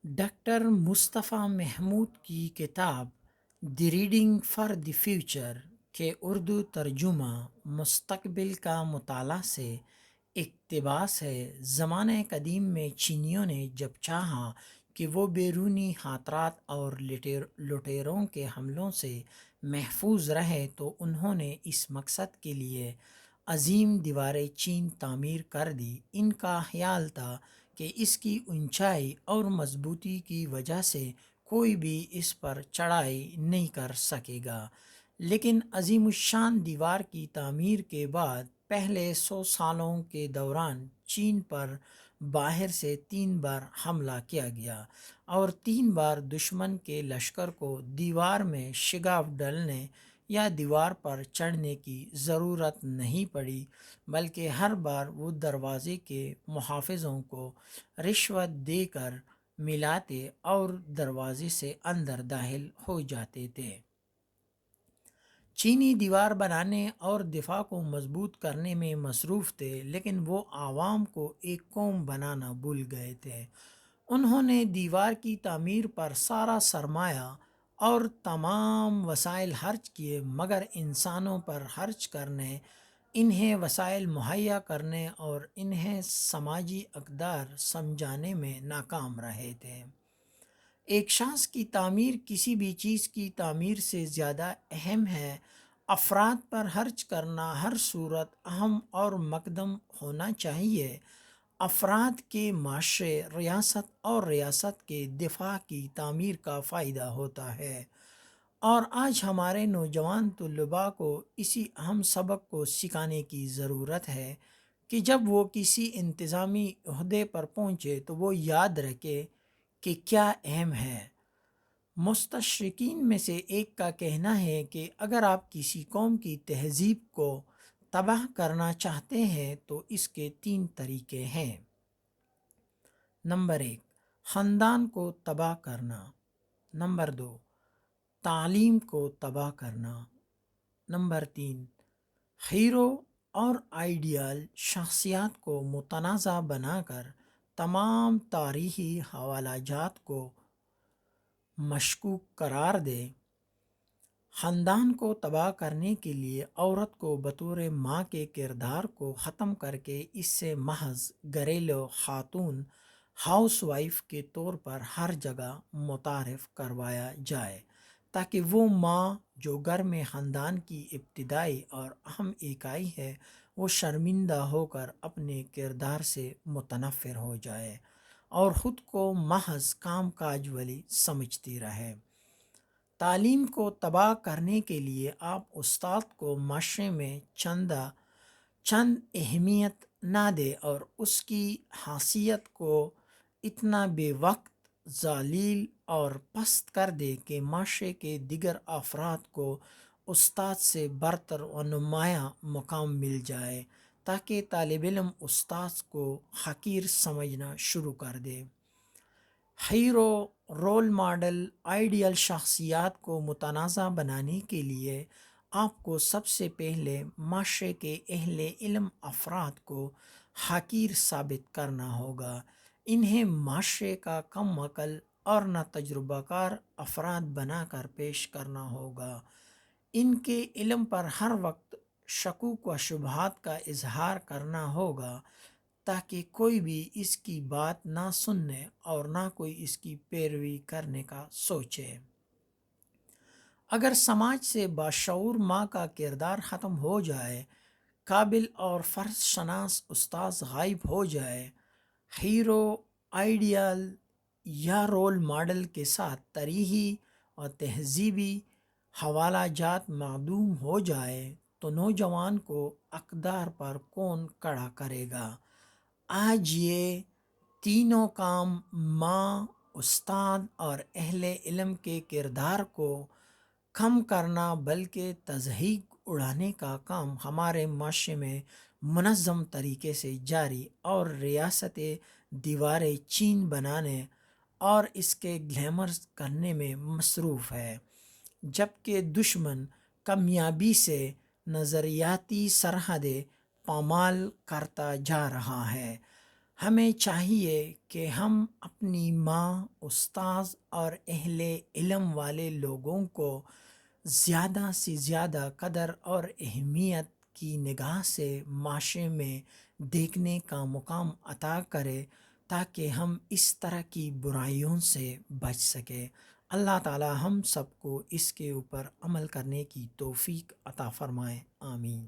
Doctor مصطفیٰ محمود کی کتاب the reading for the future کے اردو ترجمہ مستقبل کا مطالعہ سے اقتباس ہے۔ زمانہ قدیم میں چینیوں نے جب چاہا کہ وہ بیرونی خطرات اور لٹیروں کے حملوں سے محفوظ رہے تو انہوں نے اس مقصد کے لیے عظیم دیوار چین تعمیر کر دی۔ ان کا خیال تھا کہ اس کی اونچائی اور مضبوطی کی وجہ سے کوئی بھی اس پر چڑھائی نہیں کر سکے گا، لیکن عظیم الشان دیوار کی تعمیر کے بعد پہلے 100 سالوں کے دوران چین پر باہر سے 3 بار حملہ کیا گیا اور 3 بار دشمن کے لشکر کو دیوار میں شگاف ڈالنے یا دیوار پر چڑھنے کی ضرورت نہیں پڑی، بلکہ ہر بار وہ دروازے کے محافظوں کو رشوت دے کر ملاتے اور دروازے سے اندر داخل ہو جاتے تھے۔ چینی دیوار بنانے اور دفاع کو مضبوط کرنے میں مصروف تھے، لیکن وہ عوام کو ایک قوم بنانا بھول گئے تھے۔ انہوں نے دیوار کی تعمیر پر سارا سرمایہ اور تمام وسائل خرچ کیے، مگر انسانوں پر خرچ کرنے، انہیں وسائل مہیا کرنے اور انہیں سماجی اقدار سمجھانے میں ناکام رہے تھے۔ ایک شخص کی تعمیر کسی بھی چیز کی تعمیر سے زیادہ اہم ہے۔ افراد پر خرچ کرنا ہر صورت اہم اور مقدم ہونا چاہیے۔ افراد کے معاشرے، ریاست اور ریاست کے دفاع کی تعمیر کا فائدہ ہوتا ہے، اور آج ہمارے نوجوان طلباء کو اسی اہم سبق کو سکھانے کی ضرورت ہے کہ جب وہ کسی انتظامی عہدے پر پہنچے تو وہ یاد رکھے کہ کیا اہم ہے۔ مستشرقین میں سے ایک کا کہنا ہے کہ اگر آپ کسی قوم کی تہذیب کو تباہ کرنا چاہتے ہیں تو اس کے 3 طریقے ہیں۔ نمبر 1، خاندان کو تباہ کرنا۔ نمبر 2، تعلیم کو تباہ کرنا۔ نمبر 3، ہیرو اور آئیڈیال شخصیات کو متنازع بنا کر تمام تاریخی حوالہ جات کو مشکوک قرار دے۔ خاندان کو تباہ کرنے کے لیے عورت کو بطور ماں کے کردار کو ختم کر کے اس سے محض گھریلو خاتون، ہاؤس وائف کے طور پر ہر جگہ متعارف کروایا جائے، تاکہ وہ ماں جو گھر میں خاندان کی ابتدائی اور اہم اکائی ہے، وہ شرمندہ ہو کر اپنے کردار سے متنفر ہو جائے اور خود کو محض کام کاج والی سمجھتی رہے۔ تعلیم کو تباہ کرنے کے لیے آپ استاد کو معاشرے میں چند اہمیت نہ دے اور اس کی حیثیت کو اتنا بے وقت، ذلیل اور پست کر دے کہ معاشرے کے دیگر افراد کو استاد سے برتر و نمایاں مقام مل جائے، تاکہ طالب علم استاد کو حقیر سمجھنا شروع کر دے۔ ہیرو، رول ماڈل، آئیڈیل شخصیات کو متنازع بنانے کے لیے آپ کو سب سے پہلے معاشرے کے اہل علم افراد کو حقیر ثابت کرنا ہوگا۔ انہیں معاشرے کا کم عقل اور نہ تجربہ کار افراد بنا کر پیش کرنا ہوگا۔ ان کے علم پر ہر وقت شکوک و شبہات کا اظہار کرنا ہوگا، تاکہ کوئی بھی اس کی بات نہ سننے اور نہ کوئی اس کی پیروی کرنے کا سوچے۔ اگر سماج سے باشعور ماں کا کردار ختم ہو جائے، قابل اور فرض شناس استاذ غائب ہو جائے، ہیرو، آئیڈیال یا رول ماڈل کے ساتھ تاریخی اور تہذیبی حوالہ جات معدوم ہو جائے، تو نوجوان کو اقدار پر کون کھڑا کرے گا؟ آج یہ تینوں کام، ماں، استاد اور اہل علم کے کردار کو کم کرنا بلکہ تضحیک اڑانے کا کام ہمارے معاشرے میں منظم طریقے سے جاری اور ریاست دیوار چین بنانے اور اس کے گلیمر کرنے میں مصروف ہے، جبکہ دشمن کامیابی سے نظریاتی سرحدیں پامال کرتا جا رہا ہے۔ ہمیں چاہیے کہ ہم اپنی ماں، استاذ اور اہل علم والے لوگوں کو زیادہ سے زیادہ قدر اور اہمیت کی نگاہ سے معاشرے میں دیکھنے کا مقام عطا کرے، تاکہ ہم اس طرح کی برائیوں سے بچ سکیں۔ اللہ تعالی ہم سب کو اس کے اوپر عمل کرنے کی توفیق عطا فرمائے، آمین۔